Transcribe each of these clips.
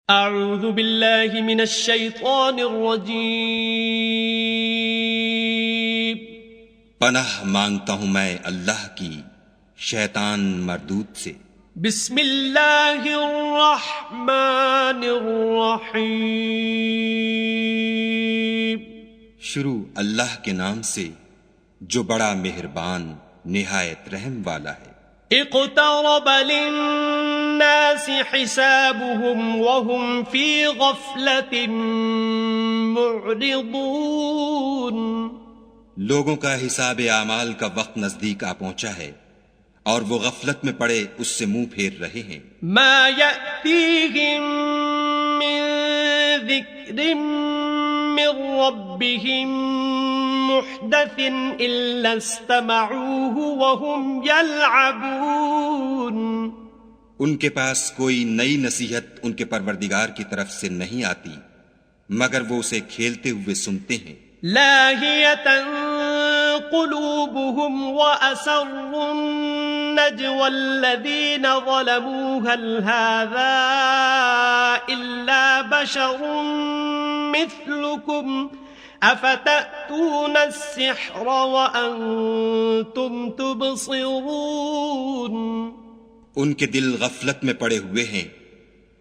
اعوذ باللہ من الشیطان الرجیم۔ پناہ مانگتا ہوں میں اللہ کی شیطان مردود سے۔ بسم اللہ الرحمن الرحیم۔ شروع اللہ کے نام سے جو بڑا مہربان نہایت رحم والا ہے۔ اقترب للناس حسابهم وهم في غفلة معرضون۔ لوگوں کا حساب اعمال کا وقت نزدیک آ پہنچا ہے اور وہ غفلت میں پڑے اس سے منہ پھیر رہے ہیں۔ ما يأتيهم من ذکر من ربهم محدث إلا استمعوه وهم يلعبون۔ ان کے پاس کوئی نئی نصیحت ان کے پروردگار کی طرف سے نہیں آتی مگر وہ اسے کھیلتے ہوئے سنتے ہیں۔ لاهية قلوبهم وأسروا النجوى الذين ظلموا هل هذا إلا بشر مثلكم أفتأتون السحر وأنتم تبصرون۔ ان کے دل غفلت میں پڑے ہوئے ہیں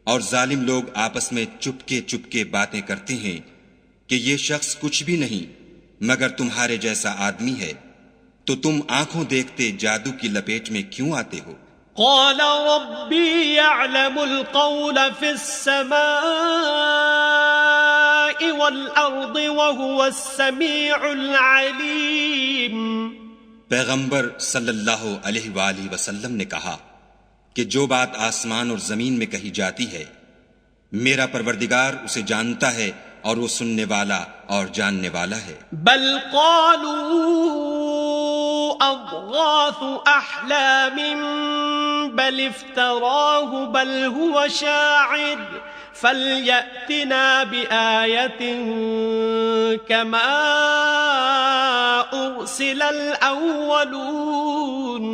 اور ظالم لوگ آپس میں چپکے چپکے باتیں کرتے ہیں کہ یہ شخص کچھ بھی نہیں مگر تمہارے جیسا آدمی ہے، تو تم آنکھوں دیکھتے جادو کی لپیٹ میں کیوں آتے ہو؟ قال ربي يعلم القول في السماء والأرض وهو السميع العليم۔ پیغمبر صلی اللہ علیہ وآلہ وسلم نے کہا کہ جو بات آسمان اور زمین میں کہی جاتی ہے میرا پروردگار اسے جانتا ہے اور وہ سننے والا اور جاننے والا ہے۔ بل قالوا اضغاث احلام بل افتراه بل هو شاعر فليأتنا بآية كما أرسل الأولون۔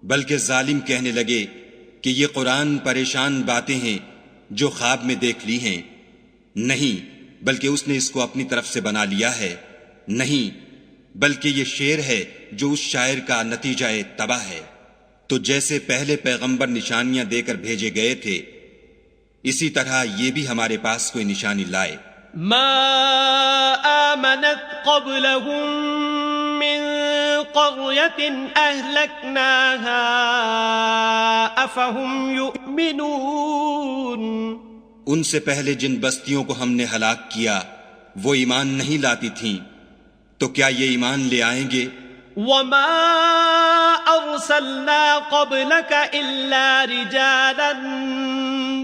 بلکہ ظالم کہنے لگے کہ یہ قرآن پریشان باتیں ہیں جو خواب میں دیکھ لی ہیں، نہیں بلکہ اس نے اس کو اپنی طرف سے بنا لیا ہے، نہیں بلکہ یہ شعر ہے جو اس شاعر کا نتیجہ تباہ ہے۔ تو جیسے پہلے پیغمبر نشانیاں دے کر بھیجے گئے تھے اسی طرح یہ بھی ہمارے پاس کوئی نشانی لائے۔ ما آمنت قبلهم من قرية أهلكناها أفهم يؤمنون۔ ان سے پہلے جن بستیوں کو ہم نے ہلاک کیا وہ ایمان نہیں لاتی تھیں، تو کیا یہ ایمان لے آئیں گے؟ وما أرسلنا قبلك إلا رجالا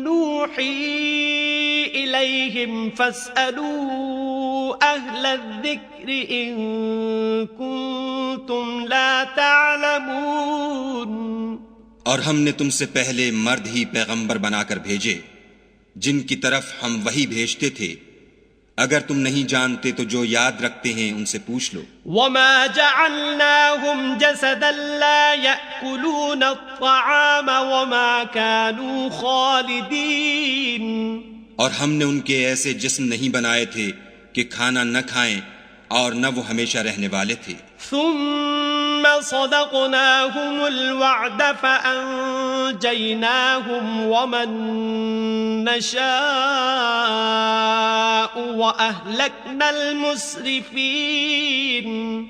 نوحي إليهم فاسألوا أهل الذكر إن كنتم لا تعلمون۔ اور ہم نے تم سے پہلے مرد ہی پیغمبر بنا کر بھیجے جن کی طرف ہم وحی بھیجتے تھے، اگر تم نہیں جانتے تو جو یاد رکھتے ہیں ان سے پوچھ لو۔ وما جعلناهم جسدا لا يأكلون الطعام وما كانوا خالدين۔ اور ہم نے ان کے ایسے جسم نہیں بنائے تھے کہ کھانا نہ کھائیں اور نہ وہ ہمیشہ رہنے والے تھے۔ ثم صدقناهم الوعد فأنجيناهم ومن نشاء وأهلكنا المسرفين۔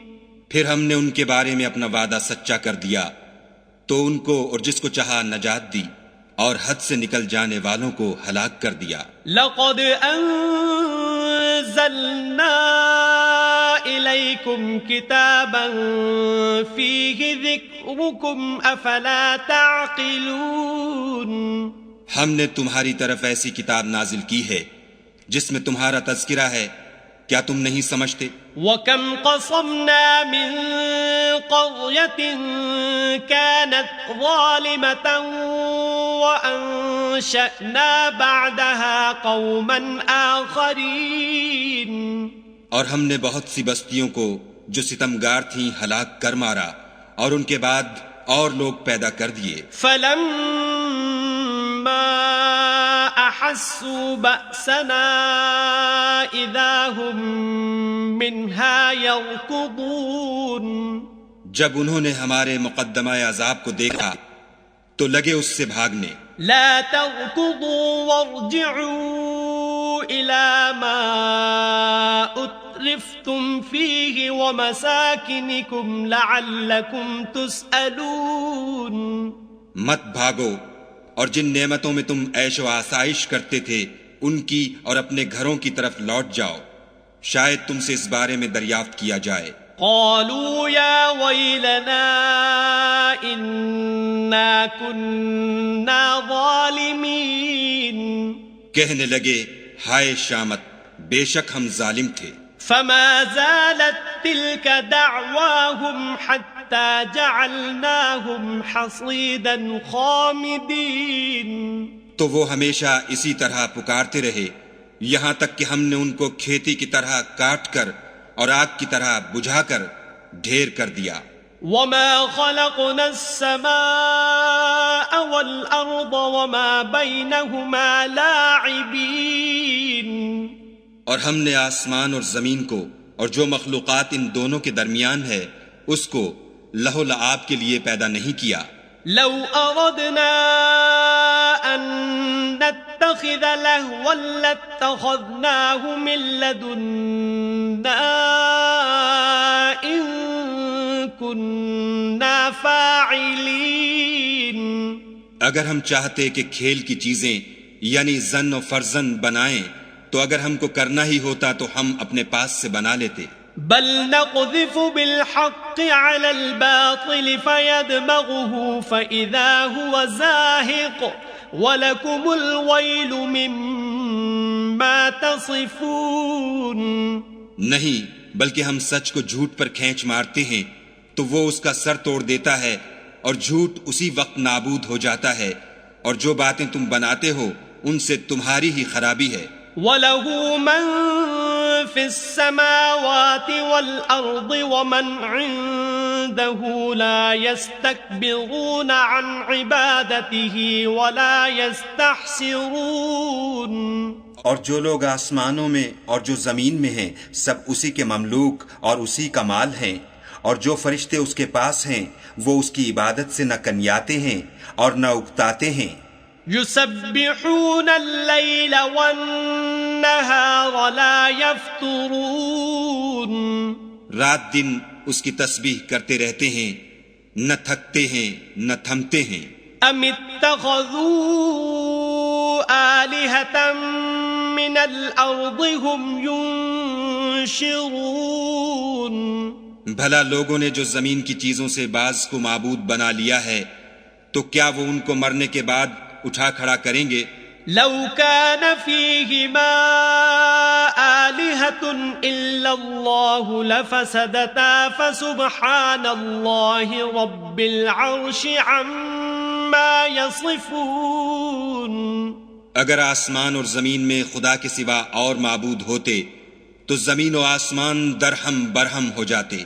پھر ہم نے ان کے بارے میں اپنا وعدہ سچا کر دیا تو ان کو اور جس کو چاہا نجات دی اور حد سے نکل جانے والوں کو ہلاک کر دیا۔ لقد انزلنا الیکم کتابا فیہ ذکرکم افلا تعقلون۔ ہم نے تمہاری طرف ایسی کتاب نازل کی ہے جس میں تمہارا تذکرہ ہے، کیا تم نہیں سمجھتے؟ وَكَمْ قَصَمْنَا مِن قَرْيَةٍ كَانَتْ ظَالِمَةً وَأَنشَأْنَا بَعْدَهَا قَوْمًا آخَرِينَ۔ اور ہم نے بہت سی بستیوں کو جو ستمگار تھیں ہلاک کر مارا اور ان کے بعد اور لوگ پیدا کر دیے۔ فَلَمَّا أحسوا بأسنا إذا هم منها يركضون جب انہوں نے ہمارے مقدمہ عذاب کو دیکھا تو لگے اس سے بھاگنے. لا تركضوا وارجعوا إلى ما أترفتم فيه ومساكنكم لعلكم تسألون. مت بھاگو اور جن نعمتوں میں تم عیش و آسائش کرتے تھے ان کی اور اپنے گھروں کی طرف لوٹ جاؤ، شاید تم سے اس بارے میں دریافت کیا جائے. قالوا يا ويلنا إنا كنا ظالمين. کہنے لگے ہائے شامت، بے شک ہم ظالم تھے. فما زالت تلك دعواهم حتى جعلناهم حصيدا خامدين. تو وہ ہمیشہ اسی طرح پکارتے رہے یہاں تک کہ ہم نے ان کو کھیتی کی طرح کاٹ کر اور آگ کی طرح بجھا کر ڈھیر کر دیا. وما خلقنا السماء والأرض وما بينهما لاعبين. اور ہم نے آسمان اور زمین کو اور جو مخلوقات ان دونوں کے درمیان ہے اس کو لہو لعاب کے لیے پیدا نہیں کیا. لو أردنا أن نتخذ لهوا لاتخذناه من لدنا إن كنا فاعلين. اگر ہم چاہتے کہ کھیل کی چیزیں یعنی زن و فرزن بنائیں تو اگر ہم کو کرنا ہی ہوتا تو ہم اپنے پاس سے بنا لیتے. بل نقذف بالحق على الباطل فيدمغه فإذا هو زاهق وَلَكُمُ الْوَيْلُ مِمَّا تَصِفُونَ. نہیں بلکہ ہم سچ کو جھوٹ پر کھینچ مارتے ہیں تو وہ اس کا سر توڑ دیتا ہے اور جھوٹ اسی وقت نابود ہو جاتا ہے اور جو باتیں تم بناتے ہو ان سے تمہاری ہی خرابی ہے. وَلَهُ مَن فِي السَّمَاوَاتِ وَالْأَرْضِ وَمَنْ عِندَهُ لَا يَسْتَكْبِرُونَ عَنْ عِبَادَتِهِ وَلَا يَسْتَحْسِرُونَ. اور جو لوگ آسمانوں میں اور جو زمین میں ہیں سب اسی کے مملوک اور اسی کا مال ہیں، اور جو فرشتے اس کے پاس ہیں وہ اس کی عبادت سے نہ کنیاتے ہیں اور نہ اکتاتے ہیں. يسبحون الليل والنهار لا يفترون. رات دن اس کی تسبیح کرتے رہتے ہیں، نہ تھکتے ہیں نہ تھمتے ہیں. ام اتخذوا آلهة من الارض هم ينشرون. بھلا لوگوں نے جو زمین کی چیزوں سے بعض کو معبود بنا لیا ہے تو کیا وہ ان کو مرنے کے بعد اٹھا کھڑا کریں گے؟ لو كان فيهما آلهة إلا الله لفسدتا فسبحان الله رب العرش عما يصفون. اگر آسمان اور زمین میں خدا کے سوا اور معبود ہوتے تو زمین و آسمان درہم برہم ہو جاتے.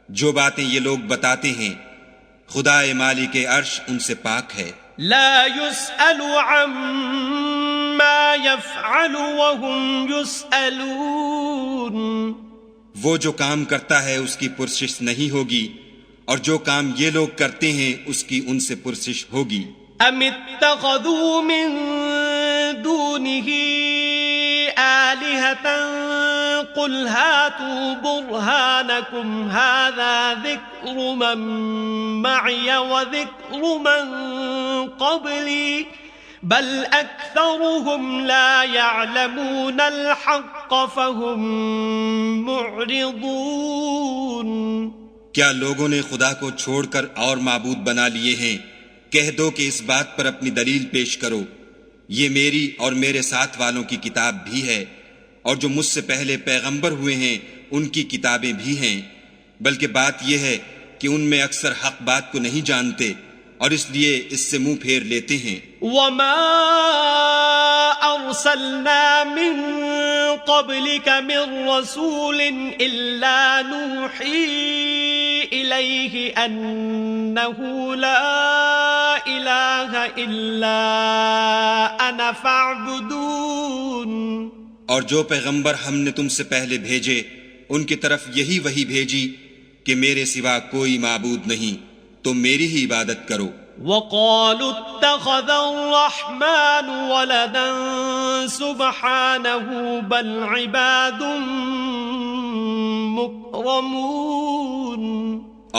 جو باتیں یہ لوگ بتاتے ہیں خدا مالک عرش ان سے پاک ہے. لا يسأل عما يفعل وهم يسألون. وہ جو کام کرتا ہے اس کی پرسش نہیں ہوگی اور جو کام یہ لوگ کرتے ہیں اس کی ان سے پرسش ہوگی. ام اتخذوا من دونه آلهة قل هاتوا برهانكم هذا ذكر من معي وذكر من قبلي بل أكثرهم لا يعلمون الحق فهم معرضون. کیا لوگوں نے خدا کو چھوڑ کر اور معبود بنا لیے ہیں؟ کہہ دو کہ اس بات پر اپنی دلیل پیش کرو، یہ میری اور میرے ساتھ والوں کی کتاب بھی ہے اور جو مجھ سے پہلے پیغمبر ہوئے ہیں ان کی کتابیں بھی ہیں، بلکہ بات یہ ہے کہ ان میں اکثر حق بات کو نہیں جانتے اور اس لیے اس سے منہ پھیر لیتے ہیں. وما ارسلنا من قبلك من رسول الا نوحي اليه انه لا اله الا أنا فاعبدون. اور جو پیغمبر ہم نے تم سے پہلے بھیجے ان کی طرف یہی وحی بھیجی کہ میرے سوا کوئی معبود نہیں، تو میری ہی عبادت کرو. وقالوا اتخذ الرحمن ولدا سبحانه بل عباد مکرمون.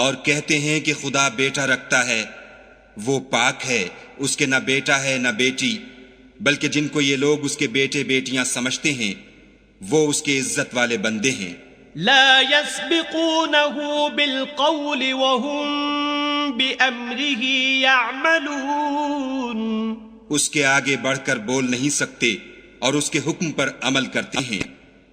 اور کہتے ہیں کہ خدا بیٹا رکھتا ہے، وہ پاک ہے، اس کے نہ بیٹا ہے نہ بیٹی، بلکہ جن کو یہ لوگ اس کے بیٹے بیٹیاں سمجھتے ہیں وہ اس کے عزت والے بندے ہیں. لا يسبقونه بالقول وهم بأمره يعملون. اس کے آگے بڑھ کر بول نہیں سکتے اور اس کے حکم پر عمل کرتے ہیں.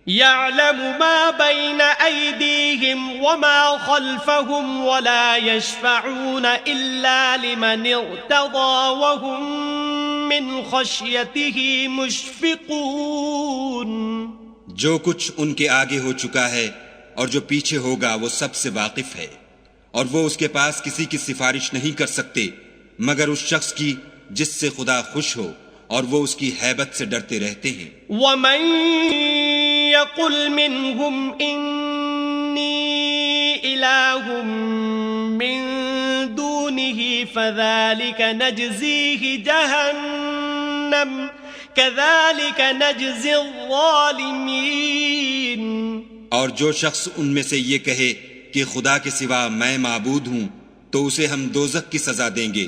يعلم ما بين أيديهم وما خلفهم ولا يشفعون إلا لمن ارتضى وهم من خشيته مشفقون. جو کچھ ان کے آگے ہو چکا ہے اور جو پیچھے ہوگا وہ سب سے واقف ہے، اور وہ اس کے پاس کسی کی سفارش نہیں کر سکتے مگر اس شخص کی جس سے خدا خوش ہو، اور وہ اس کی ہیبت سے ڈرتے رہتے ہیں. ومن يقل منهم إني إله من دونه فذلك نجزيه جهنم كذلك نجزي الظالمين. اور جو شخص ان میں سے یہ کہے کہ خدا کے سوا میں معبود ہوں تو اسے ہم دوزخ کی سزا دیں گے،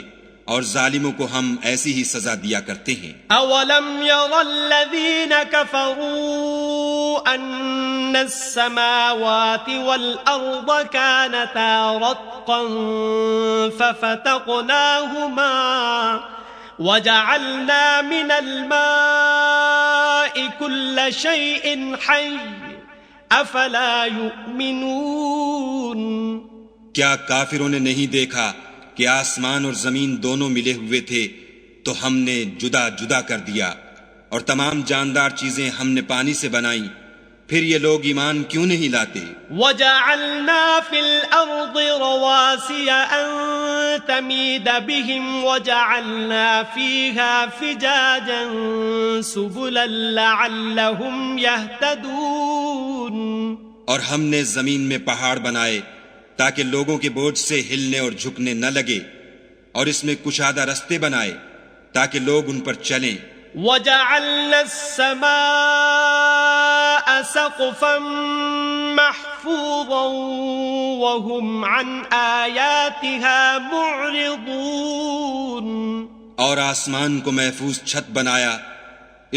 اور ظالموں کو ہم ایسی ہی سزا دیا کرتے ہیں. اولم ير الذين كفروا ان السماوات والارض كانتا رتقا ففتقناهما وجعلنا من الماء كل شيء حي افلا يؤمنون. کیا کافروں نے نہیں دیکھا کہ آسمان اور زمین دونوں ملے ہوئے تھے تو ہم نے جدا جدا کر دیا، اور تمام جاندار چیزیں ہم نے پانی سے بنائیں، پھر یہ لوگ ایمان کیوں نہیں لاتے؟ وَجَعَلْنَا فِي الْأَرْضِ رَوَاسِيَ أَن تَمِيدَ بِهِمْ وَجَعَلْنَا فِيهَا فِجَاجًا سُبُلًا لَعَلَّهُمْ يَهْتَدُونَ. اور ہم نے زمین میں پہاڑ بنائے تاکہ لوگوں کے بوجھ سے ہلنے اور جھکنے نہ لگے، اور اس میں کشادہ رستے بنائے تاکہ لوگ ان پر چلیں. وَجَعَلْنَا السَّمَاءَ سَقْفًا مَحْفُوظًا وَهُمْ عَنْ آيَاتِهَا مُعْرِضُونَ. اور آسمان کو محفوظ چھت بنایا،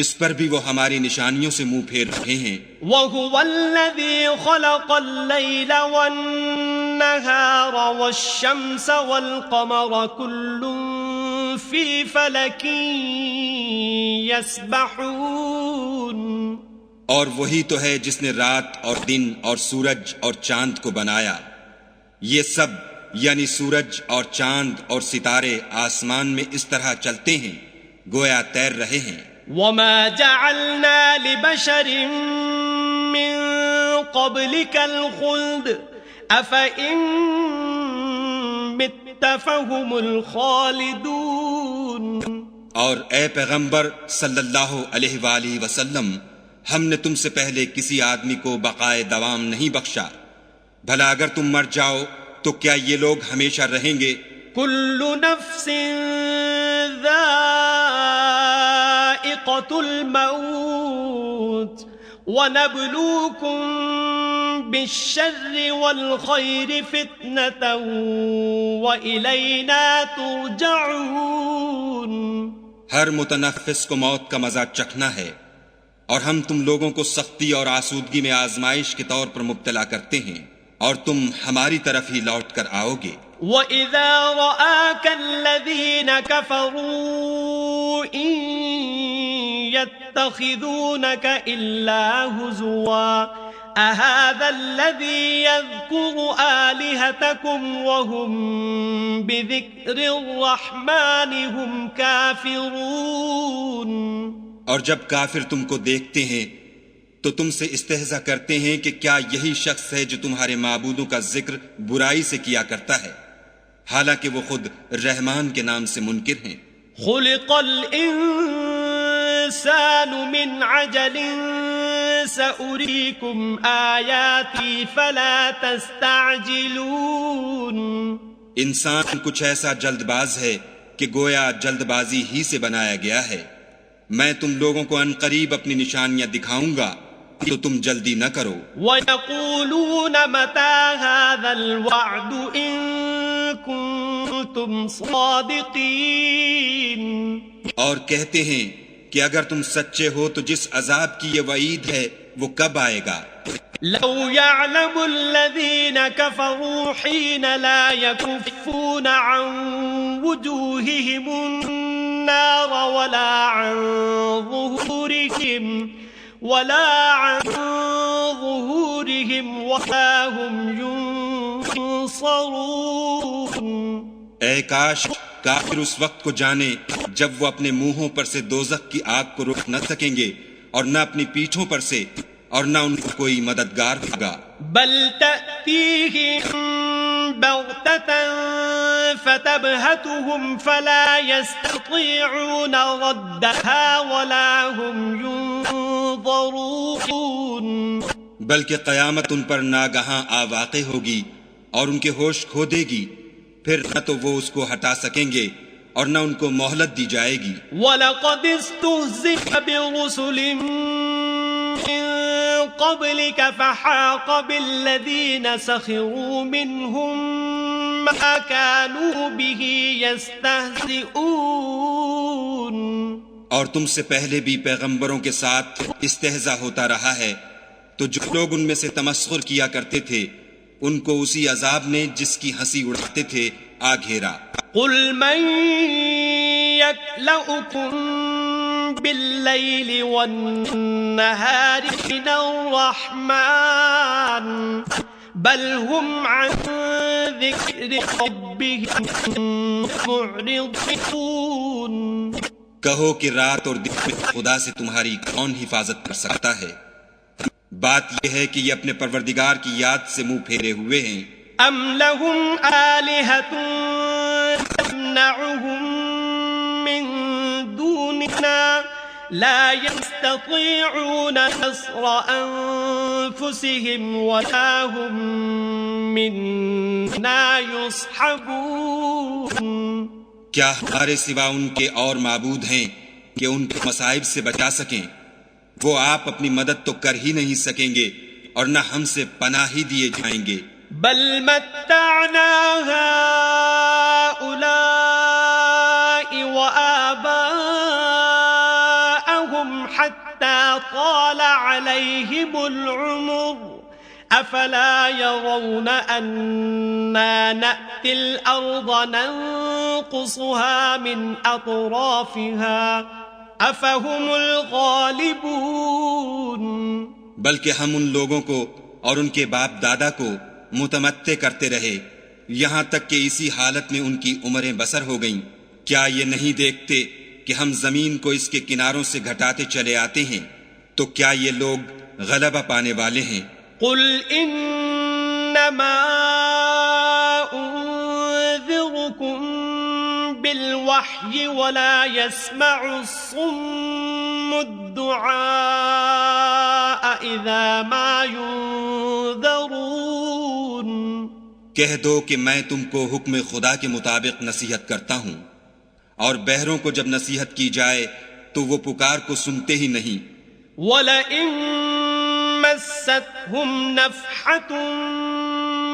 اس پر بھی وہ ہماری نشانیوں سے منہ پھیر رہے ہیں. وَهُوَ الَّذِي خَلَقَ اللَّيْلَ وَالنَّهَارَ وَالشَّمْسَ وَالْقَمَرَ كُلٌّ فِي فَلَكٍ يَسْبَحُونَ. اور وہی تو ہے جس نے رات اور دن اور سورج اور چاند کو بنایا، یہ سب یعنی سورج اور چاند اور ستارے آسمان میں اس طرح چلتے ہیں گویا تیر رہے ہیں. وَمَا جَعَلْنَا لِبَشَرٍ مِّن قَبْلِكَ الْخُلْدَ أَفَإِن مِّتَّ فَهُمُ الْخَالِدُونَ. اور اے پیغمبر صلی اللہ علیہ وآلہ وسلم، ہم نے تم سے پہلے کسی آدمی کو بقائے دوام نہیں بخشا، بھلا اگر تم مر جاؤ تو کیا یہ لوگ ہمیشہ رہیں گے؟ كُلُّ نَفْسٍ ذَائِقَةُ الْمَوْتِ وَنَبْلُوكُمْ بِالشَّرِّ وَالْخَيْرِ فِتْنَةً وَإِلَيْنَا تُرْجَعُونَ. ہر متنفس کو موت کا مزہ چکھنا ہے، اور ہم تم لوگوں کو سختی اور آسودگی میں آزمائش کے طور پر مبتلا کرتے ہیں، اور تم ہماری طرف ہی لوٹ کر آؤ گے. وَإِذَا رَآكَ الَّذِينَ كَفَرُوا إِن يَتَّخِذُونَكَ إِلَّا هُزُوًا أَهَذَا الَّذِي يَذْكُرُ آلِهَتَكُمْ وَهُمْ بِذِكْرِ الرَّحْمَنِ هُمْ كَافِرُونَ. اور جب کافر تم کو دیکھتے ہیں تو تم سے استہزا کرتے ہیں کہ کیا یہی شخص ہے جو تمہارے معبودوں کا ذکر برائی سے کیا کرتا ہے، حالانکہ وہ خود رحمان کے نام سے منکر ہیں. خُلِقَ الْإِنسَانُ الإنسان من عجل سأريكم آياتي فلا تستعجلون. انسان کچھ ایسا جلد باز ہے کہ گویا جلد بازی ہی سے بنایا گیا ہے. میں تم لوگوں کو ان قریب اپنی نشانیاں دکھاؤں گا تو تم جلدی نہ کرو. وَيَقُولُونَ مَتَى هَذَا الْوَعْدُ إِن كُنتُمْ صَادِقِينَ. اور کہتے ہیں کہ اگر تم سچے ہو تو جس عذاب کی یہ وعید ہے وہ کب آئے گا؟ لو يعلم الذين كفروا حين لا يكفون عن وجوههم النار ولا عن ظهورهم ولا هم ينصرون. اے کاش کافر اس وقت کو جانے جب وہ اپنے منہوں پر سے دوزخ کی آگ کو روک نہ سکیں گے اور نہ اپنی پیٹھوں پر سے اور نہ ان کو کوئی مددگار ہوگا. بل تأتيهم بغتة فتبهتهم فلا يستطيعون ردها ولا هم ينظرون. بلکہ قیامت ان پر ناگہاں آ واقع ہوگی اور ان کے ہوش کھو دے گی، پھر نہ تو وہ اس کو ہٹا سکیں گے اور نہ ان کو مہلت دی جائے گی. وَلَقَدِ اسْتُهْزِئَ بِرُسُلٍ مِّن قَبْلِكَ فَحَاقَ بِالَّذِينَ سَخِرُوا مِنْهُم مَّا كَانُوا بِهِ يَسْتَهْزِئُونَ. اور تم سے پہلے بھی پیغمبروں کے ساتھ استہزاء ہوتا رہا ہے، تو جو لوگ ان میں سے تمسخر کیا کرتے تھے ان کو اسی عذاب نے جس کی ہنسی اڑاتے تھے آ گھیرا. قُلْ مَن يَكْلَؤُكُم بِاللَّيْلِ وَالنَّهَارِ مِنَ الرَّحْمَٰنِ بَلْ هُمْ عَن ذِكْرِ رَبِّهِم مُّعْرِضُونَ. کہو کہ رات اور دن میں خدا سے تمہاری کون حفاظت کر سکتا ہے؟ بات یہ ہے کہ یہ اپنے پروردگار کی یاد سے منہ پھیرے ہوئے ہیں. ام لهم آلهة تمنعهم من دوننا لا يستطيعون نصر أنفسهم ولا هم منا يصحبون. کیا ہمارے سوا ان کے اور معبود ہیں کہ ان کو مصائب سے بچا سکیں؟ وہ آپ اپنی مدد تو کر ہی نہیں سکیں گے اور نہ ہم سے پناہ ہی دیے جائیں گے. بل متعنا هؤلاء وآباءهم حتى طال عليهم العمر أفلا يرون أنا نأتي الأرض ننقصها من أطرافها أفهم الغالبون. بلکہ ہم ان لوگوں کو اور ان کے باپ دادا کو متمتع کرتے رہے یہاں تک کہ اسی حالت میں ان کی عمریں بسر ہو گئیں. کیا یہ نہیں دیکھتے کہ ہم زمین کو اس کے کناروں سے گھٹاتے چلے آتے ہیں؟ تو کیا یہ لوگ غلبہ پانے والے ہیں؟ قل انما انذركم بالوحي ولا يسمع الصم الدعاء اذا ما ينذرون. کہہ دو کہ میں تم کو حکم خدا کے مطابق نصیحت کرتا ہوں، اور بہروں کو جب نصیحت کی جائے تو وہ پکار کو سنتے ہی نہیں. وَلَئِن مَّسَّتْهُمْ نَفْحَةٌ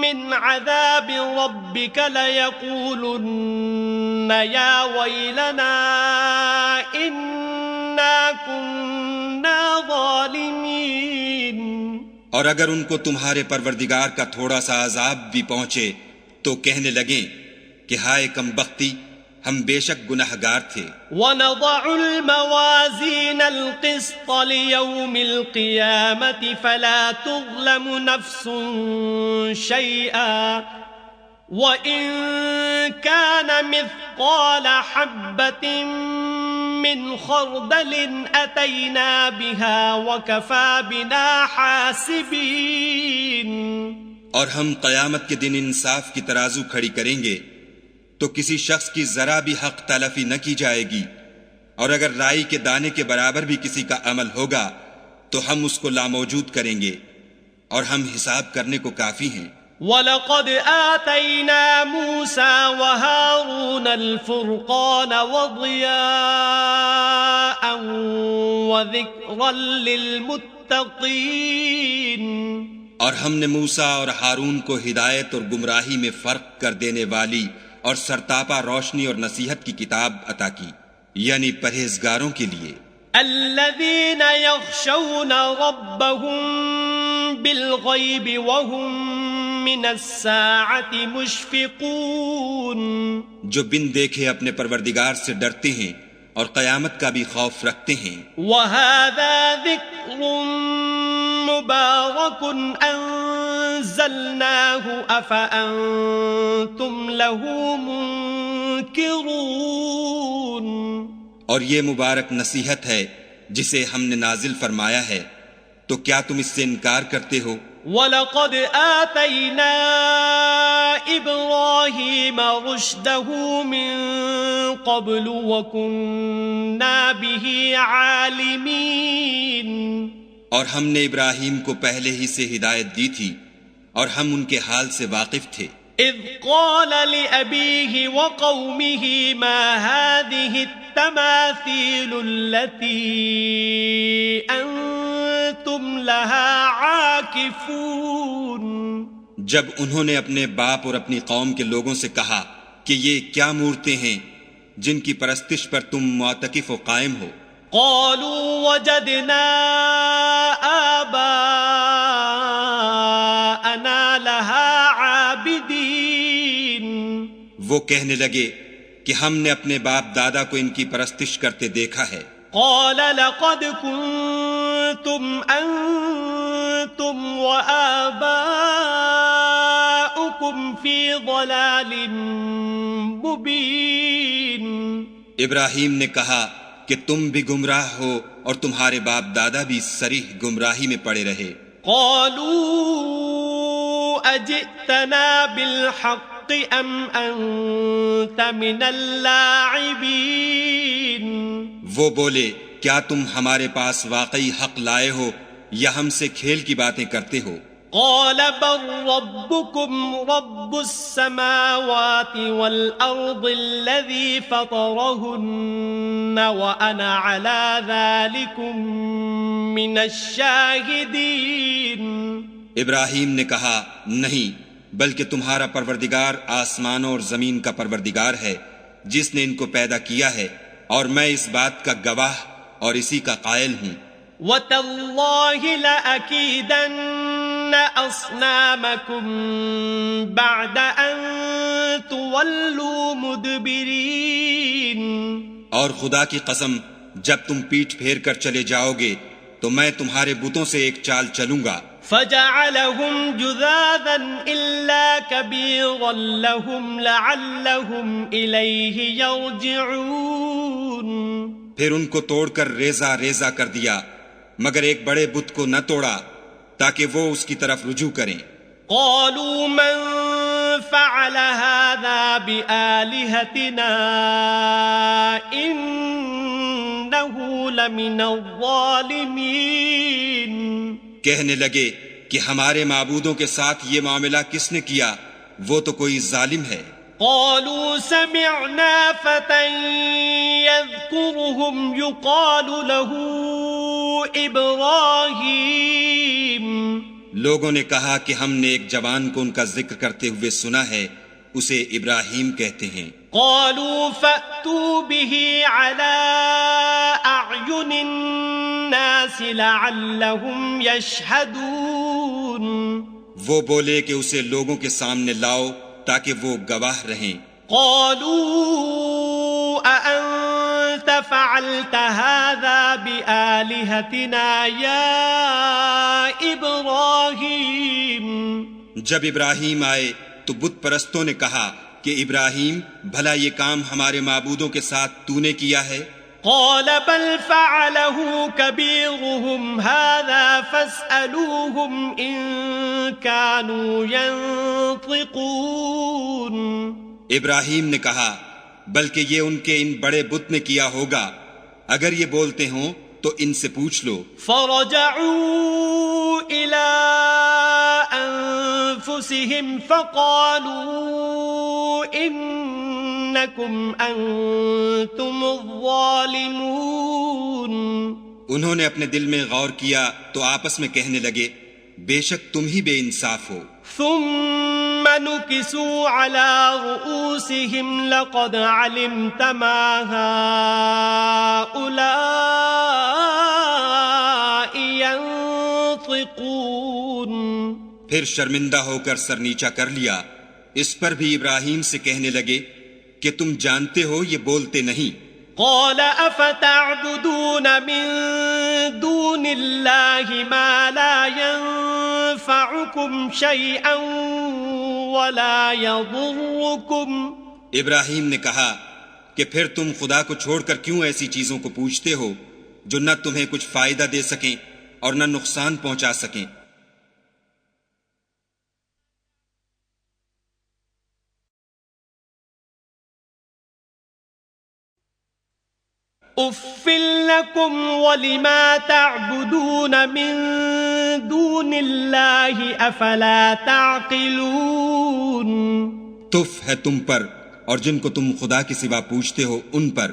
مِّنْ عَذَابِ رَبِّكَ لَيَقُولُنَّ يَا وَيْلَنَا إِنَّا كُنَّا ظَالِمِينَ. اور اگر ان کو تمہارے پروردگار کا تھوڑا سا عذاب بھی پہنچے تو کہنے لگیں کہ ہائے کم بختی، ہم بے شک گناہگار تھے. وَنَضَعُ الْمَوَازِينَ الْقِسْطَ لِيَوْمِ الْقِيَامَةِ فَلَا تُظْلَمُ نَفْسٌ شَيْئًا وَإِن كَانَ مِثْقَالَ حَبَّةٍ مِّنْ خَرْدَلٍ أَتَيْنَا بِهَا وَكَفَى بِنَا حَاسِبِينَ. اور ہم قیامت کے دن انصاف کی ترازو کھڑی کریں گے تو کسی شخص کی ذرا بھی حق تلفی نہ کی جائے گی، اور اگر رائی کے دانے کے برابر بھی کسی کا عمل ہوگا تو ہم اس کو لاموجود کریں گے، اور ہم حساب کرنے کو کافی ہیں۔ وَلَقَدْ آتَيْنَا مُوسَى وَهَارُونَ الْفُرْقَانَ وَضِيَاءً وَذِكْرًا لِّلْمُتَّقِينَ، اور ہم نے موسیٰ اور ہارون کو ہدایت اور گمراہی میں فرق کر دینے والی اور سرتاپا روشنی اور نصیحت کی کتاب عطا کی، یعنی پرہیزگاروں کے لیے۔ الذين يخشون ربهم بالغيب وهم من الساعة مشفقون، جو بن دیکھے اپنے پروردگار سے ڈرتے ہیں اور قیامت کا بھی خوف رکھتے ہیں۔ وهذا ذكر مبارك أنزلناه أفأنتم له منكرون، اور یہ مبارک نصیحت ہے جسے ہم نے نازل فرمایا ہے، تو کیا تم اس سے انکار کرتے ہو؟ وَلَقَدْ آتَيْنَا إِبْرَاهِيمَ رُشْدَهُ مِن قَبْلُ وَكُنَّا بِهِ عَالِمِينَ، اور ہم نے ابراہیم کو پہلے ہی سے ہدایت دی تھی اور ہم ان کے حال سے واقف تھے۔ إِذْ قَالَ لِأَبِيهِ وَقَوْمِهِ مَا هَٰذِهِ التَّمَاثِيلُ الَّتِي أَنتُمْ لَهَا عَاكِفُونَ، جب انہوں نے اپنے باپ اور اپنی قوم کے لوگوں سے کہا کہ یہ کیا مورتیں ہیں جن کی پرستش پر تم معتکف و قائم ہو؟ قالوا وجدنا آباءنا لها عابدين، وہ کہنے لگے کہ ہم نے اپنے باپ دادا کو ان کی پرستش کرتے دیکھا ہے۔ قال لقد كنتم أنتم وآباؤكم في ضلال مبين، ابراہیم نے کہا کہ تم بھی گمراہ ہو اور تمہارے باپ دادا بھی صریح گمراہی میں پڑے رہے۔ قالوا أجئتنا بالحق أم أنت من اللاعبين، وہ بولے کیا تم ہمارے پاس واقعی حق لائے ہو یا ہم سے کھیل کی باتیں کرتے ہو؟ قال بل ربكم رب السماوات والأرض الذي فطرهن وأنا على ذلكم من الشاهدين، ابراہیم نے کہا نہیں، بلکہ تمہارا پروردگار آسمانوں اور زمین کا پروردگار ہے جس نے ان کو پیدا کیا ہے، اور میں اس بات کا گواہ اور اسی کا قائل ہوں۔ وَتَاللَّهِ لَأَكِيدَنَّ أَصْنَامَكُمْ بَعْدَ أَن تُوَلُّوا مُدْبِرِينَ، اور خدا کی قسم جب تم پیٹھ پھیر کر چلے جاؤ گے تو میں تمہارے بتوں سے ایک چال چلوں گا۔ فَجَعَلَهُمْ جُذَاذًا إِلَّا كَبِيرًا لَهُمْ لَعَلَّهُمْ إِلَيْهِ يَرْجِعُونَ، پھر ان کو توڑ کر ریزہ ریزہ کر دیا، مگر ایک بڑے بت کو نہ توڑا تاکہ وہ اس کی طرف رجوع کریں۔ قالوا من فعل هذا بآلهتنا إنه لمن الظالمين، کہنے لگے کہ ہمارے معبودوں کے ساتھ یہ معاملہ کس نے کیا، وہ تو کوئی ظالم ہے۔ قالوا سمعنا فتى يذكرهم يقال له إبراهيم، لوگوں نے کہا کہ ہم نے ایک جوان کو ان کا ذکر کرتے ہوئے سنا ہے، اسے ابراہیم کہتے ہیں۔ قالوا فأتوا به على أعين الناس لعلهم يشهدون، وہ بولے کہ اسے لوگوں کے سامنے لاؤ تاکہ وہ گواہ رہیں۔ قالوا أأنت فعلت هذا بآلهتنا يا إبراهيم، جب ابراہیم آئے تو بت پرستوں نے کہا کہ ابراہیم بھلا یہ کام ہمارے معبودوں کے ساتھ تو نے کیا ہے؟ قال بل فعله كبيرهم هذا فاسألوهم إن كانوا ينطقون، ابراہیم نے کہا بلکہ یہ ان کے ان بڑے بت نے کیا ہوگا، اگر یہ بولتے ہوں تو ان سے پوچھ لو۔ فرجعوا إلى أنفسهم فقالوا إنكم أنتم الظالمون۔ انہوں نے اپنے دل میں غور کیا تو آپس میں کہنے لگے بے شک تم ہی بے انصاف ہو۔ ثم نكسوا على رؤوسهم لقد علمت ما هؤلاء ينطقون۔ پھر شرمندہ ہو کر سر نیچا کر لیا۔ اس پر بھی ابراہیم سے کہنے لگے کہ تم جانتے ہو یہ بولتے نہیں۔ قال افتعبدون من دون الله ما لا ينفعكم شيئا ولا يضركم۔ ابراہیم نے کہا کہ پھر تم خدا کو چھوڑ کر کیوں ایسی چیزوں کو پوچھتے ہو جو نہ تمہیں کچھ فائدہ دے سکیں اور نہ نقصان پہنچا سکیں۔ اف لكم ولما تعبدون من دون الله افلا تعقلون۔ تف ہے تم پر اور جن کو تم خدا کے سوا پوچھتے ہو ان پر،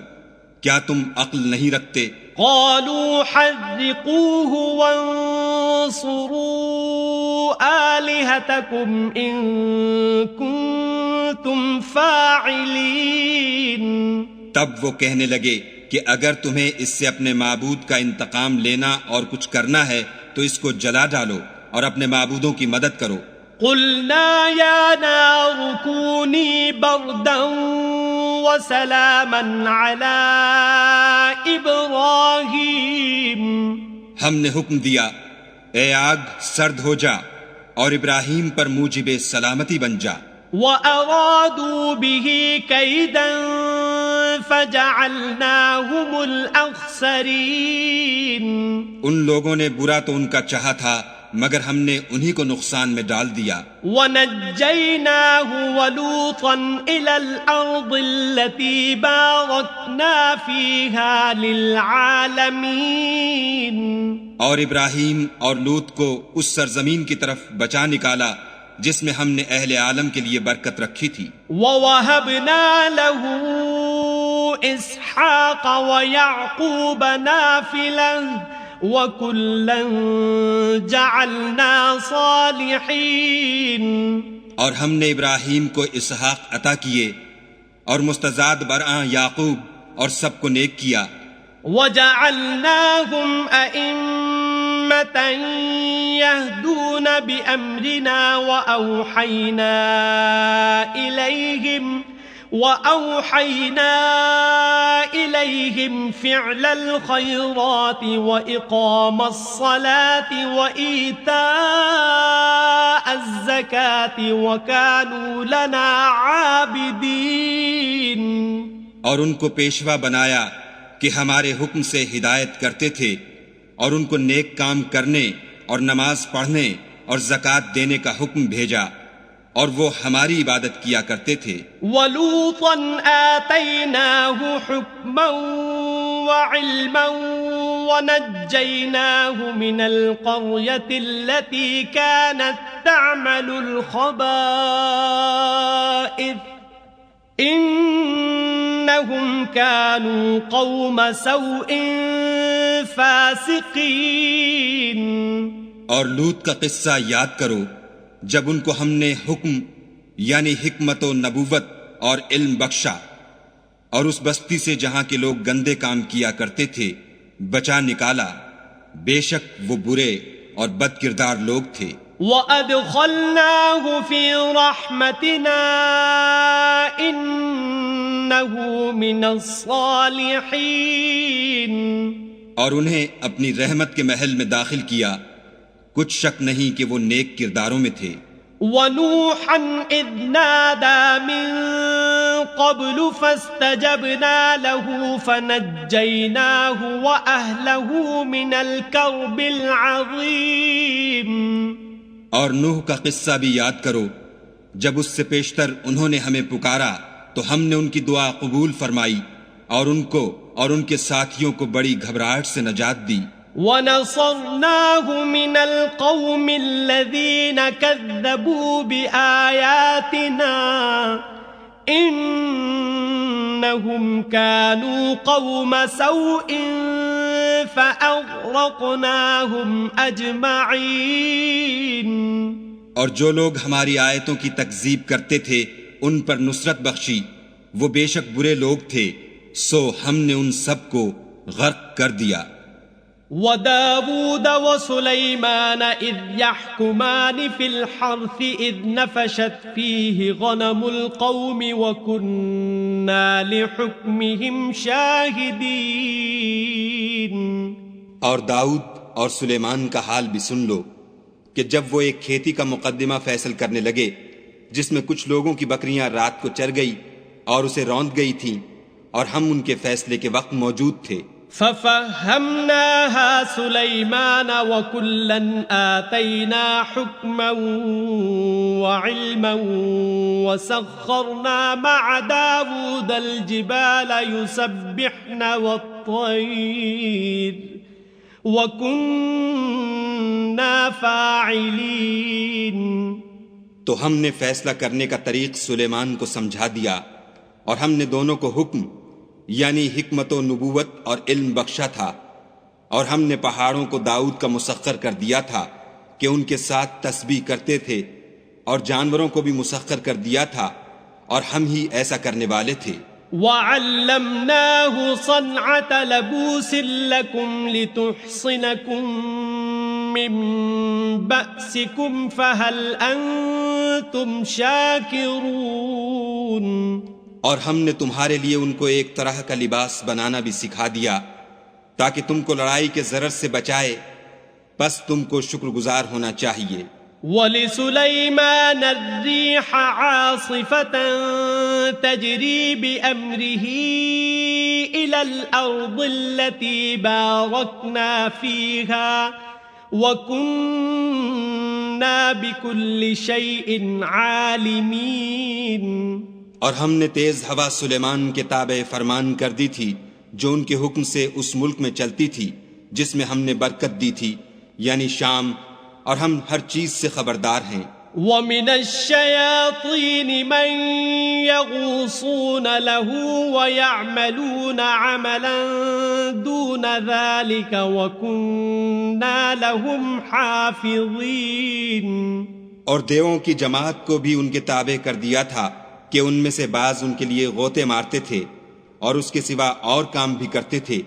کیا تم عقل نہیں رکھتے؟ قالوا حرقوه وانصروا آلهتكم إن كنتم فاعلين۔ تب وہ کہنے لگے کہ اگر تمہیں اس سے اپنے معبود کا انتقام لینا اور کچھ کرنا ہے تو اس کو جلا ڈالو اور اپنے معبودوں کی مدد کرو۔ قلنا يا نار كوني بردا وسلاما على إبراهيم۔ ہم نے حکم دیا اے آگ سرد ہو جا اور ابراہیم پر موجب سلامتی بن جا۔ وَأَرَادُوا بِهِ كَيْدًا فَجَعَلْنَاهُمُ الْأَخْسَرِينَ۔ ان لوگوں نے برا تو ان کا چاہا تھا مگر ہم نے انہی کو نقصان میں ڈال دیا۔ وَنَجَّيْنَاهُ وَلُوطًا إِلَى الْأَرْضِ الَّتِي بَارَكْنَا فِيهَا لِلْعَالَمِينَ۔ اور ابراہیم اور لوط کو اس سرزمین کی طرف بچا نکالا جس میں ہم نے اہل عالم کے لیے برکت رکھی تھی۔ وَوَهَبْنَا لَهُ إِسْحَاقَ وَيَعْقُوبَ نَافِلَةً وَكُلًّا جَعَلْنَا صَالِحِينَ۔ اور ہم نے ابراہیم کو اسحاق عطا کیے اور مستزاد برآں یعقوب اور سب کو نیک کیا۔ وَجَعَلْنَاهُمْ أَئِمَّةً يَهْدُونَ بِأَمْرِنَا وَأَوْحَيْنَا إِلَيْهِمْ فِعْلَ الْخَيْرَاتِ وَإِقَامَ الصَّلَاةِ وَإِيتَاءَ الزَّكَاةِ وَكَانُوا لَنَا عَابِدِينَ۔ اور ان کو پیشوا بنایا کہ ہمارے حکم سے ہدایت کرتے تھے اور ان کو نیک کام کرنے اور نماز پڑھنے اور زکوٰۃ دینے کا حکم بھیجا اور وہ ہماری عبادت کیا کرتے تھے۔ وَلُوطًا آتَيْنَاهُ حُكْمًا وَعِلْمًا وَنَجَّيْنَاهُ مِنَ الْقَرْيَةِ الَّتِي كَانَتْ تَعْمَلُ الْخَبَائِثَ إِنَّهُمْ كَانُوا قَوْمَ سَوْءٍ فَاسِقِينَ۔ اور لوط کا قصہ یاد کرو جب ان کو ہم نے حکم یعنی حکمت و نبوت اور علم بخشا اور اس بستی سے جہاں کے لوگ گندے کام کیا کرتے تھے بچا نکالا، بے شک وہ برے اور بد کردار لوگ تھے۔ وَأَدْخَلْنَاهُ فِي رَحْمَتِنَا إِنَّهُ مِنَ الصَّالِحِينَ۔ اور انہیں اپنی رحمت کے محل میں داخل کیا، کچھ شک نہیں کہ وہ نیک کرداروں میں تھے۔ وَنُوحًا إِذْ نَادَى مِن قَبْلُ فَاسْتَجَبْنَا لَهُ فَنَجَّيْنَاهُ وَأَهْلَهُ مِنَ الْكَرْبِ الْعَظِيمِ۔ اور نوح کا قصہ بھی یاد کرو جب اس سے پیشتر انہوں نے ہمیں پکارا تو ہم نے ان کی دعا قبول فرمائی اور ان کو اور ان کے ساتھیوں کو بڑی گھبراہٹ سے نجات دی. وَنَصَرْنَاهُ مِنَ الْقَوْمِ الَّذِينَ كَذَّبُوا بِآيَاتِنَا إِنَّهُمْ كَانُوا قَوْمَ سَوْءٍ فَأَغْرَقْنَاهُمْ أَجْمَعِينَ. اور جو لوگ ہماری آیتوں کی تکذیب کرتے تھے ان پر نصرت بخشی، وہ بے شک برے لوگ تھے، سو ہم نے ان سب کو غرق کر دیا. وَدَاوُودَ وَسُلَيْمَانَ إِذْ يَحْكُمَانِ فِي الْحَرْثِ إِذْ نَفَشَتْ فِيهِ غَنَمُ الْقَوْمِ وَكُنَّا لِحُكْمِهِمْ شَاهِدِينَ. اور داؤد اور سلیمان کا حال بھی سن لو کہ جب وہ ایک کھیتی کا مقدمہ فیصل کرنے لگے جس میں کچھ لوگوں کی بکریاں رات کو چر گئی اور اسے روند گئی تھیں، اور ہم ان کے فیصلے کے وقت موجود تھے. فَفَهَّمْنَاهَا سُلَيْمَانَ وَكُلًّا آتَيْنَا حُكْمًا وَعِلْمًا وَسَخَّرْنَا مَعَ دَاوُودَ الْجِبَالَ يُسَبِّحْنَ وَالطَّيْرَ وَكُنَّا فَاعِلِينَ. تو ہم نے فیصلہ کرنے کا طریق سلیمان کو سمجھا دیا، اور ہم نے دونوں کو حکم یعنی حکمت و نبوت اور علم بخشا تھا، اور ہم نے پہاڑوں کو داؤد کا مسخر کر دیا تھا کہ ان کے ساتھ تسبیح کرتے تھے، اور جانوروں کو بھی مسخر کر دیا تھا، اور ہم ہی ایسا کرنے والے تھے. وَعَلَّمْنَاهُ صَنْعَةَ لَبُوسٍ لَكُمْ لِتُحْصِنَكُمْ مِنْ بَأْسِكُمْ فَهَلْ أَنْتُمْ شَاكِرُونَ. اور ہم نے تمہارے لیے ان کو ایک طرح کا لباس بنانا بھی سکھا دیا تاکہ تم کو لڑائی کے ضرر سے بچائے، بس تم کو شکر گزار ہونا چاہیے. وَلِسُلَيْمَانَ الرِّيحَ عَاصِفَةً تَجْرِي بِأَمْرِهِ إِلَى الْأَرْضِ الَّتِي بَارَكْنَا فِيهَا وَكُنَّا بِكُلِّ شَيْءٍ عَالِمِينَ. اور ہم نے تیز ہوا سلیمان کے تابع فرمان کر دی تھی جو ان کے حکم سے اس ملک میں چلتی تھی جس میں ہم نے برکت دی تھی، یعنی شام، اور ہم ہر چیز سے خبردار ہیں. وَمِنَ الشَّيَاطِينِ مَن يَغُوصُونَ لَهُ وَيَعْمَلُونَ عَمَلًا دُونَ ذَلِكَ وَكُنَّا لَهُمْ حَافِظِينَ. اور دیووں کی جماعت کو بھی ان کے تابع کر دیا تھا کہ ان میں سے بعض ان کے لیے غوطے مارتے تھے اور اس کے سوا اور کام بھی کرتے تھے،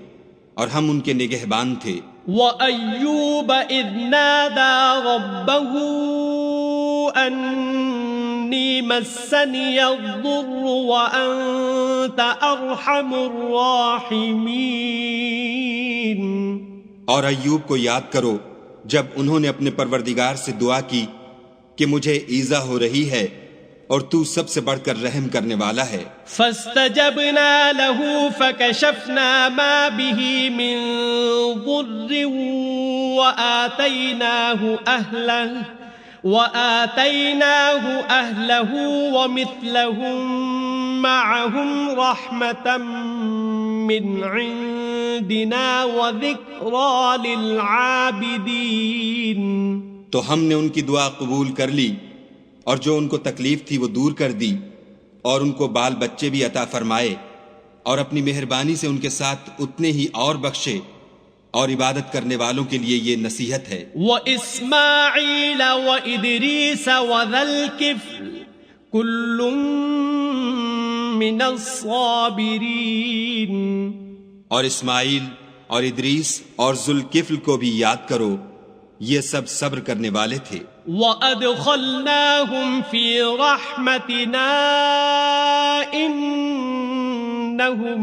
اور ہم ان کے نگہبان تھے. وَأَيُّوبَ إِذْ نَادَى رَبَّهُ أَنِّي مَسَّنِيَ الضُّرُّ وَأَنْتَ أَرْحَمُ الرَّاحِمِينَ. اور ایوب کو یاد کرو جب انہوں نے اپنے پروردگار سے دعا کی کہ مجھے ایذا ہو رہی ہے اور تو سب سے بڑھ کر رحم کرنے والا ہے. فَاسْتَجَبْنَا لَهُ فَكَشَفْنَا مَا بِهِ مِنْ ضُرٍّ وَآتَيْنَاهُ أَهْلَهُ وَمِثْلَهُمْ مَعَهُمْ رَحْمَةً مِّنْ عِنْدِنَا وَذِكْرَى لِلْعَابِدِينَ. تو ہم نے ان کی دعا قبول کر لی، اور جو ان کو تکلیف تھی وہ دور کر دی، اور ان کو بال بچے بھی عطا فرمائے، اور اپنی مہربانی سے ان کے ساتھ اتنے ہی اور بخشے، اور عبادت کرنے والوں کے لیے یہ نصیحت ہے. وَإِسْمَاعِيلَ وَإِدْرِيسَ وَذَا الْكِفْلِ كُلٌّ مِّنَ الصَّابِرِينَ. اور اسماعیل اور ادریس اور ذوالکفل کو بھی یاد کرو، یہ سب صبر کرنے والے تھے. وَأَدْخَلْنَاهُمْ فِي رَحْمَتِنَا إِنَّهُمْ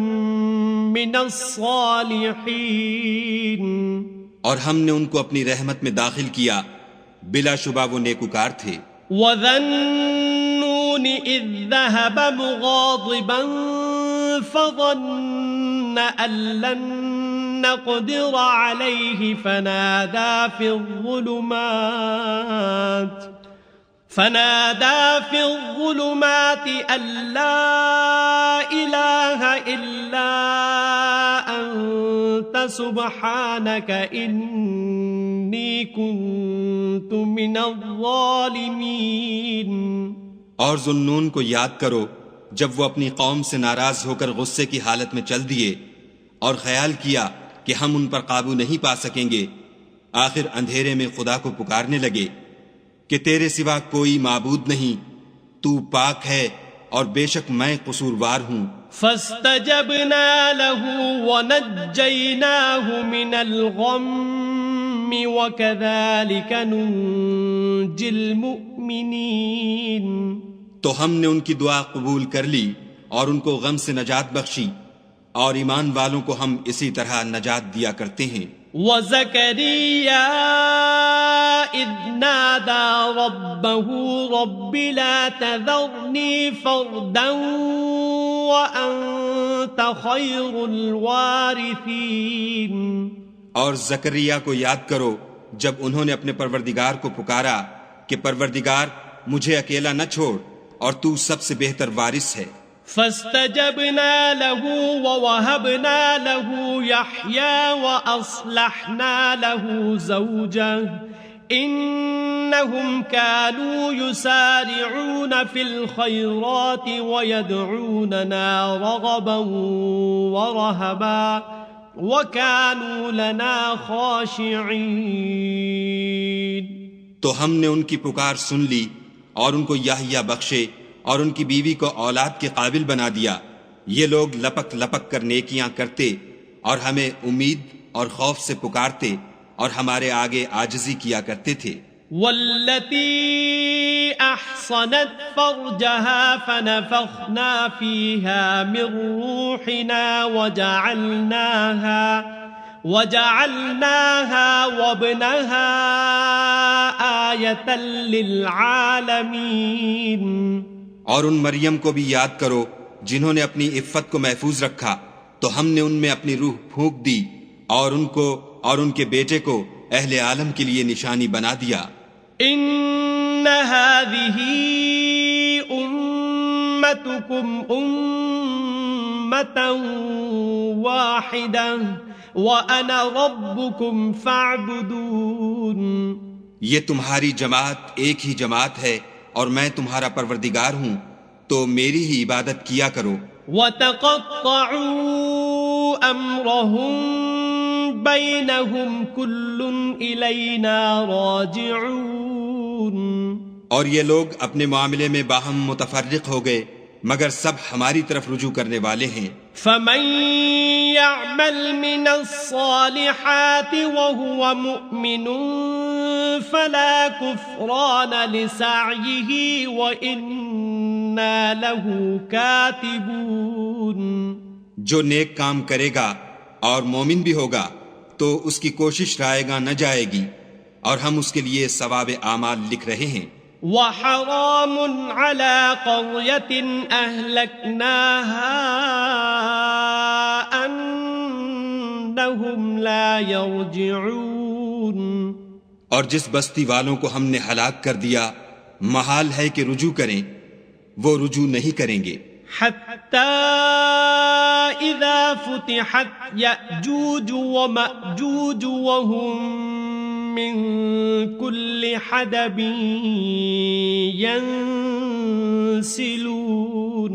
مِنَ الصَّالِحِينَ. اور ہم نے ان کو اپنی رحمت میں داخل کیا، بلا شبہ وہ نیکوکار تھے. وَذَا النُّونِ إِذ ذَّهَبَ مُغَاضِبًا فَظَنَّ أَن لَّن نَّقْدِرَ عَلَيْهِ فَنَادَى فِي الظُّلُمَاتِ فنادى في الظلمات أن لا إله إلا أنت سبحانك إني كنت من الظالمين. اور ذوالنون کو یاد کرو جب وہ اپنی قوم سے ناراض ہو کر غصے کی حالت میں چل دیے اور خیال کیا کہ ہم ان پر قابو نہیں پا سکیں گے. آخر اندھیرے میں خدا کو پکارنے لگے کہ تیرے سوا کوئی معبود نہیں، تو پاک ہے اور بے شک میں قصوروار ہوں. فاستجبنا له ونجيناه من الغم وكذلك ننجي المؤمنين. تو ہم نے ان کی دعا قبول کر لی اور ان کو غم سے نجات بخشی، اور ایمان والوں کو ہم اسی طرح نجات دیا کرتے ہیں. وزكريا إذ نادى ربه رب لا تذرني فردا وأنت خير الوارثين. اور زکریا کو یاد کرو جب انہوں نے اپنے پروردگار کو پکارا کہ پروردگار مجھے اکیلا نہ چھوڑ اور تو سب سے بہتر وارث ہے. فاستجبنا له ووهبنا له يحيى وأصلحنا له زوجه إنهم كانوا يسارعون في الخيرات ويدعوننا رغبا ورهبا وكانوا لنا خاشعين. تو ہم نے ان کی پکار سن لی اور ان کو یحییٰ بخشے اور ان کی بیوی کو اولاد کے قابل بنا دیا. یہ لوگ لپک لپک کر نیکیاں کرتے اور ہمیں امید اور خوف سے پکارتے اور ہمارے آگے عاجزی کیا کرتے تھے. والتي أحصنت فرجها فنفخنا فيها من روحنا وجعلناها وابنها آية للعالمين. اور ان مریم کو بھی یاد کرو جنہوں نے اپنی عفت کو محفوظ رکھا تو ہم نے ان میں اپنی روح پھونک دی اور ان کو اور ان کے بیٹے کو اہل عالم کے لیے نشانی بنا دیا. ان هذه امتكم امة واحدة وانا ربكم فاعبدون. یہ تمہاری جماعت ایک ہی جماعت ہے اور میں تمہارا پروردگار ہوں تو میری ہی عبادت کیا کرو. وَتَقَطَّعُوا أَمْرَهُمْ بَيْنَهُمْ كُلٌّ إِلَيْنَا رَاجِعُونَ. اور یہ لوگ اپنے معاملے میں باہم متفرق ہو گئے مگر سب ہماری طرف رجوع کرنے والے ہیں. فَمَن يَعْمَلْ مِنَ الصَّالِحَاتِ وَهُوَ مُؤْمِنٌ فَلَا كُفْرَانَ لِسَعْيِهِ وَإِنَّا لَهُ كَاتِبُونَ. جو نیک کام کرے گا اور مومن بھی ہوگا تو اس کی کوشش رائے گاں نہ جائے گی اور ہم اس کے لیے ثواب اعمال لکھ رہے ہیں. وحرام على قرية أهلكناها أنهم لا يرجعون. اور جس بستی والوں کو ہم نے ہلاک کر دیا محال ہے کہ رجوع کریں، وہ رجوع نہیں کریں گے. حتى إذا فتحت يأجوج ومأجوج وهم من كل حدب ينسلون.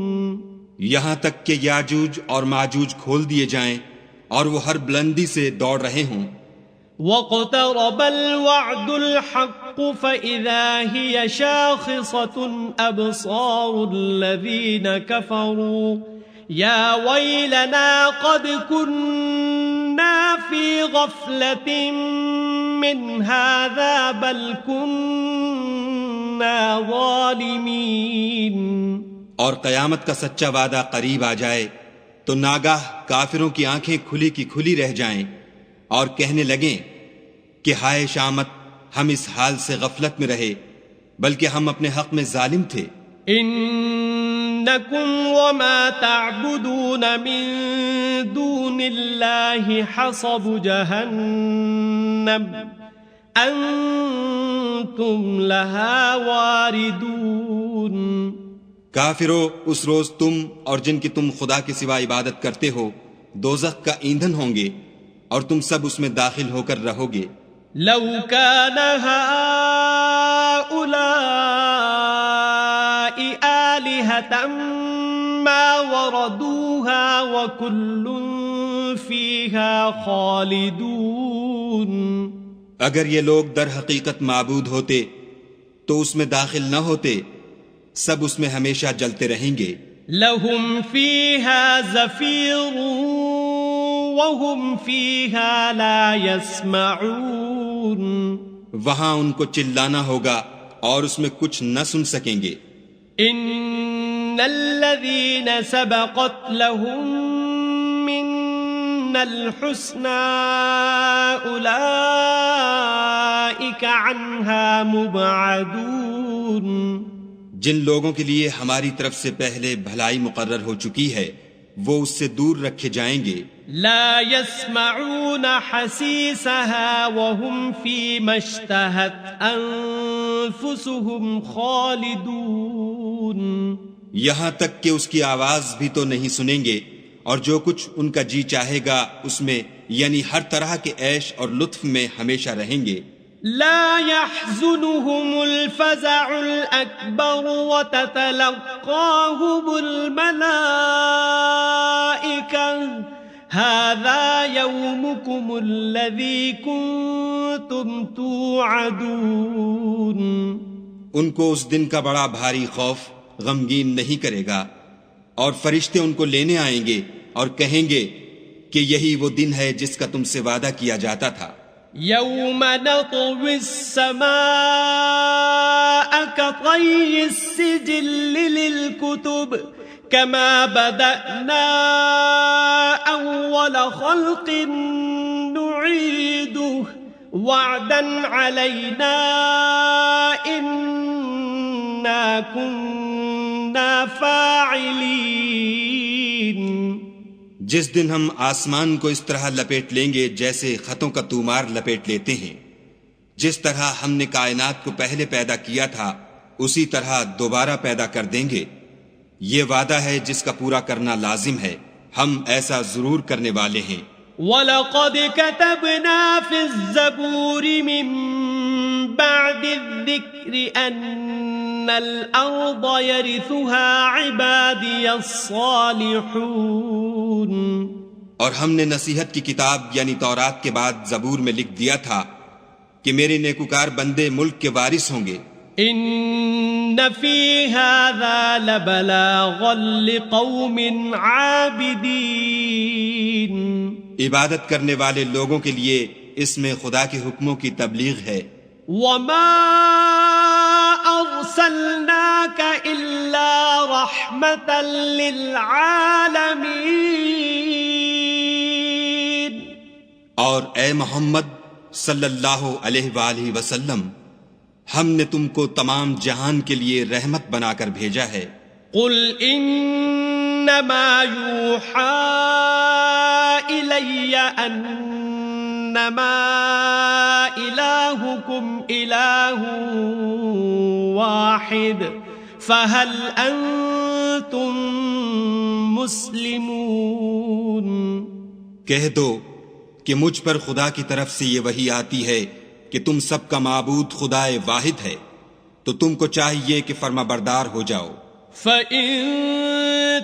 یہاں تک کہ یاجوج اور ماجوج کھول دیے جائیں اور وہ ہر بلندی سے دوڑ رہے ہوں. واقترب الوعد الحق فإذا هي شاخصة أبصار الذين كفروا يا ويلنا قد كنا في غفلة من هذا بل كنا ظالمين. اور قیامت کا سچا وعدہ قریب آ جائے تو ناگاہ کافروں کی آنکھیں کھلی کی کھلی رہ جائیں اور کہنے لگیں کہ ہائے شامت، ہم اس حال سے غفلت میں رہے بلکہ ہم اپنے حق میں ظالم تھے. انکم وما تعبدون من دون اللہ حصب جہنم أنتم لها واردون. کافرو، اس روز تم اور جن کی تم خدا کے سوا عبادت کرتے ہو دوزخ کا ایندھن ہوں گے اور تم سب اس میں داخل ہو کر رہو گے. لو كان هؤلاء آلهة ما وردوها وكل فيها خالدون. اگر یہ لوگ در حقیقت معبود ہوتے تو اس میں داخل نہ ہوتے، سب اس میں ہمیشہ جلتے رہیں گے. لهم فيها زفير وهم فيها لا يسمعون. وہاں ان کو چلانا ہوگا اور اس میں کچھ نہ سن سکیں گے. ان الذين سبقت لهم منا الحسنى اولئك عنها مبعدون. جن لوگوں کے لیے ہماری طرف سے پہلے بھلائی مقرر ہو چکی ہے وہ اس سے دور رکھے جائیں گے. لا يسمعون حسيسها وهم فيما اشتهت أنفسهم خالدون. یہاں تک کہ اس کی آواز بھی تو نہیں سنیں گے اور جو کچھ ان کا جی چاہے گا اس میں، یعنی ہر طرح کے عیش اور لطف میں ہمیشہ رہیں گے. لا يحزنهم الفزع الأكبر وتتلقاهم الملائكة هذا يومكم الذي كنتم توعدون. ان کو اس دن کا بڑا بھاری خوف غمگین نہیں کرے گا، اور فرشتے ان کو لینے آئیں گے اور کہیں گے کہ یہی وہ دن ہے جس کا تم سے وعدہ کیا جاتا تھا. يوم نطوي السماء كطي السجل للكتب كما بدأنا أول خلق نعيده وعدا علينا إنا كنا فاعلين. جس دن ہم آسمان کو اس طرح لپیٹ لیں گے جیسے خطوں کا تومار لپیٹ لیتے ہیں. جس طرح ہم نے کائنات کو پہلے پیدا کیا تھا اسی طرح دوبارہ پیدا کر دیں گے. یہ وعدہ ہے جس کا پورا کرنا لازم ہے، ہم ایسا ضرور کرنے والے ہیں. وَلَقَدْ كَتَبْنَا فِي الزَّبُورِ مِن بَعْدِ الذِّكْرِ أَنَّ الْأَرْضَ يَرِثُهَا عِبَادِيَ الصَّالِحُونَ. اور ہم نے نصیحت کی کتاب یعنی تورات کے بعد زبور میں لکھ دیا تھا کہ میرے نیکوکار بندے ملک کے وارث ہوں گے. ان فی هذا لبلاغا لقوم عابدین. عبادت کرنے والے لوگوں کے لیے اس میں خدا کے حکموں کی تبلیغ ہے. وما ارسلناک الا رحمتا للعالمین. اور اے محمد صلی اللہ علیہ وآلہ وسلم، ہم نے تم کو تمام جہان کے لیے رحمت بنا کر بھیجا ہے. قل انما یوحى الی انما الہکم الہ واحد فهل انتم مسلمون. کہہ دو کہ مجھ پر خدا کی طرف سے یہ وحی آتی ہے کہ تم سب کا معبود خدائے واحد ہے، تو تم کو چاہیے کہ فرما بردار ہو جاؤ. فَإِن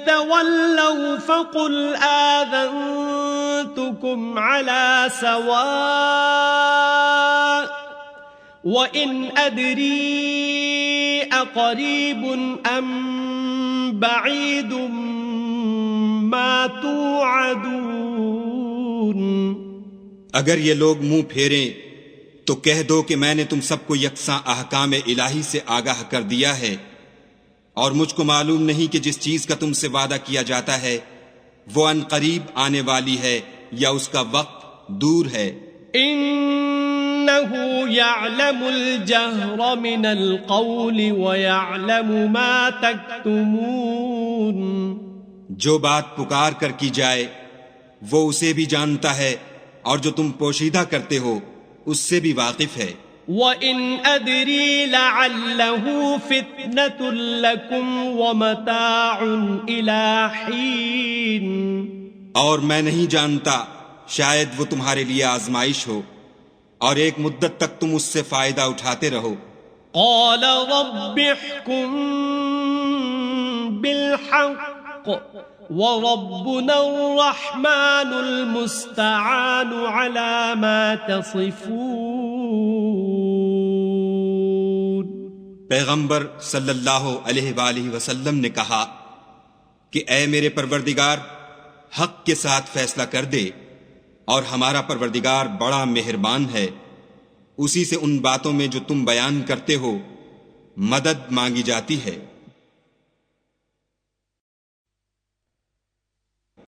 تَوَلَّوْا فَقُلْ آذَنْتُكُمْ عَلَى سَوَاءٍ وَإِنْ أَدْرِي أَقَرِيبٌ أَمْ بَعِيدٌ مَا تُوعَدُونَ. اگر یہ لوگ منہ پھیریں تو کہہ دو کہ میں نے تم سب کو یکساں احکام الہی سے آگاہ کر دیا ہے، اور مجھ کو معلوم نہیں کہ جس چیز کا تم سے وعدہ کیا جاتا ہے وہ ان قریب آنے والی ہے یا اس کا وقت دور ہے. انه يعلم الجهر من القول ويعلم ما تكتمون. جو بات پکار کر کی جائے وہ اسے بھی جانتا ہے، اور جو تم پوشیدہ کرتے ہو اس سے بھی واقف ہے۔ وَإِنْ أَدْرِي لَعَلَّهُ فِتْنَةٌ لَكُمْ وَمَتَاعٌ إِلَى حِينٍ، اور میں نہیں جانتا، شاید وہ تمہارے لیے آزمائش ہو اور ایک مدت تک تم اس سے فائدہ اٹھاتے رہو۔ قَالَ رَبِّ احْكُم بِالْحَقِّ وَرَبُّنَا الرَّحْمَنُ الْمُسْتَعَانُ عَلَى مَا تَصِفُونَ۔ پیغمبر صلی اللہ علیہ وآلہ وسلم نے کہا کہ اے میرے پروردگار، حق کے ساتھ فیصلہ کر دے، اور ہمارا پروردگار بڑا مہربان ہے، اسی سے ان باتوں میں جو تم بیان کرتے ہو مدد مانگی جاتی ہے۔